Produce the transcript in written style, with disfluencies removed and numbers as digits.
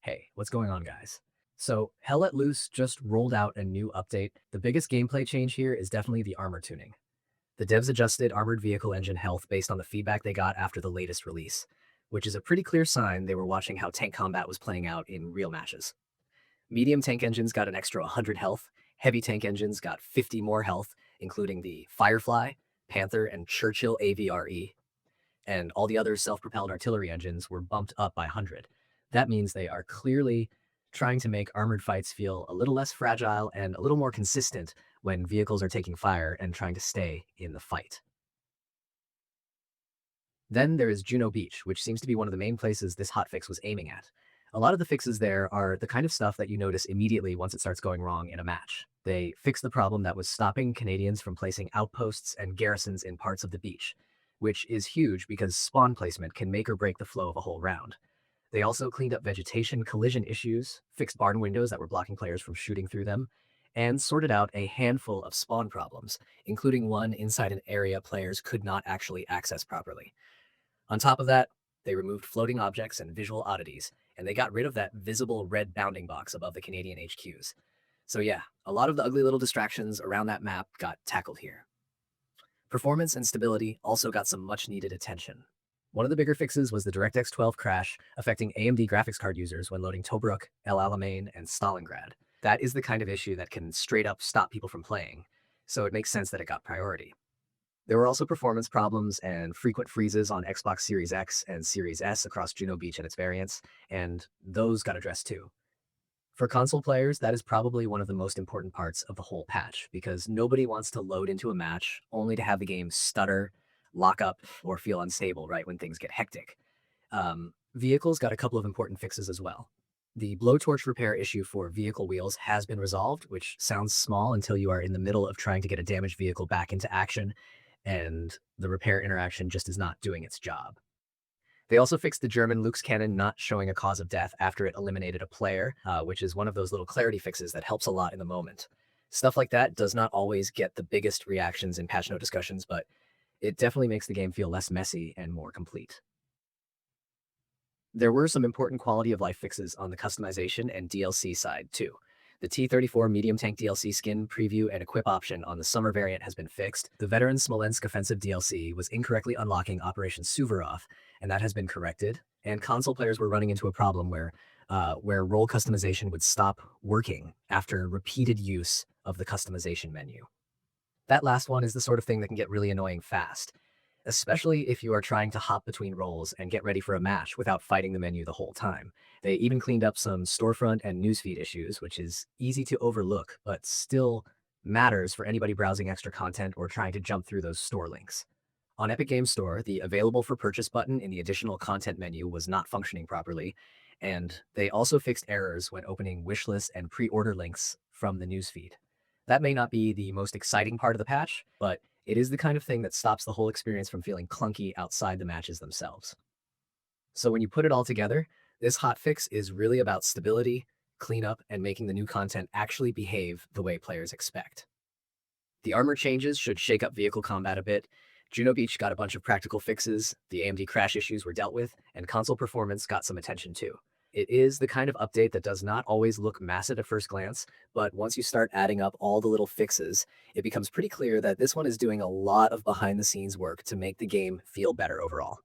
Hey, what's going on, guys? So, Hell Let Loose just rolled out a new update. The biggest gameplay change here is definitely the armor tuning. The devs adjusted armored vehicle engine health based on the feedback they got after the latest release, which is a pretty clear sign they were watching how tank combat was playing out in real matches. Medium tank engines got an extra 100 health, heavy tank engines got 50 more health, including the Firefly, Panther, and Churchill AVRE, and all the other self-propelled artillery engines were bumped up by 100. That means they are clearly trying to make armored fights feel a little less fragile and a little more consistent when vehicles are taking fire and trying to stay in the fight. Then there is Juno Beach, which seems to be one of the main places this hotfix was aiming at. A lot of the fixes there are the kind of stuff that you notice immediately once it starts going wrong in a match. They fixed the problem that was stopping Canadians from placing outposts and garrisons in parts of the beach, which is huge because spawn placement can make or break the flow of a whole round. They also cleaned up vegetation collision issues, fixed barn windows that were blocking players from shooting through them, and sorted out a handful of spawn problems, including one inside an area players could not actually access properly. On top of that, they removed floating objects and visual oddities, and they got rid of that visible red bounding box above the Canadian HQs. So yeah, a lot of the ugly little distractions around that map got tackled here. Performance and stability also got some much needed attention. One of the bigger fixes was the DirectX 12 crash affecting AMD graphics card users when loading Tobruk, El Alamein, and Stalingrad. That is the kind of issue that can straight up stop people from playing, so it makes sense that it got priority. There were also performance problems and frequent freezes on Xbox Series X and Series S across Juno Beach and its variants, and those got addressed too. For console players, that is probably one of the most important parts of the whole patch, because nobody wants to load into a match only to have the game stutter, lock up, or feel unstable right when things get hectic. Vehicles got a couple of important fixes as well. The blowtorch repair issue for vehicle wheels has been resolved, which sounds small until you are in the middle of trying to get a damaged vehicle back into action, and the repair interaction just is not doing its job. They also fixed the German Lux cannon not showing a cause of death after it eliminated a player, which is one of those little clarity fixes that helps a lot in the moment. Stuff like that does not always get the biggest reactions in patch note discussions, but it definitely makes the game feel less messy and more complete. There were some important quality of life fixes on the customization and DLC side, too. The T-34 medium tank DLC skin preview and equip option on the summer variant has been fixed. The veteran Smolensk offensive DLC was incorrectly unlocking Operation Suvorov, and that has been corrected. And console players were running into a problem where role customization would stop working after repeated use of the customization menu. That last one is the sort of thing that can get really annoying fast, especially if you are trying to hop between roles and get ready for a match without fighting the menu the whole time. They even cleaned up some storefront and newsfeed issues, which is easy to overlook, but still matters for anybody browsing extra content or trying to jump through those store links. On Epic Games Store, the available for purchase button in the additional content menu was not functioning properly, and they also fixed errors when opening wishlist and pre-order links from the newsfeed. That may not be the most exciting part of the patch, but it is the kind of thing that stops the whole experience from feeling clunky outside the matches themselves. So when you put it all together, this hotfix is really about stability, cleanup, and making the new content actually behave the way players expect. The armor changes should shake up vehicle combat a bit. Juno Beach got a bunch of practical fixes, the AMD crash issues were dealt with, and console performance got some attention too. It is the kind of update that does not always look massive at first glance, but once you start adding up all the little fixes, it becomes pretty clear that this one is doing a lot of behind-the-scenes work to make the game feel better overall.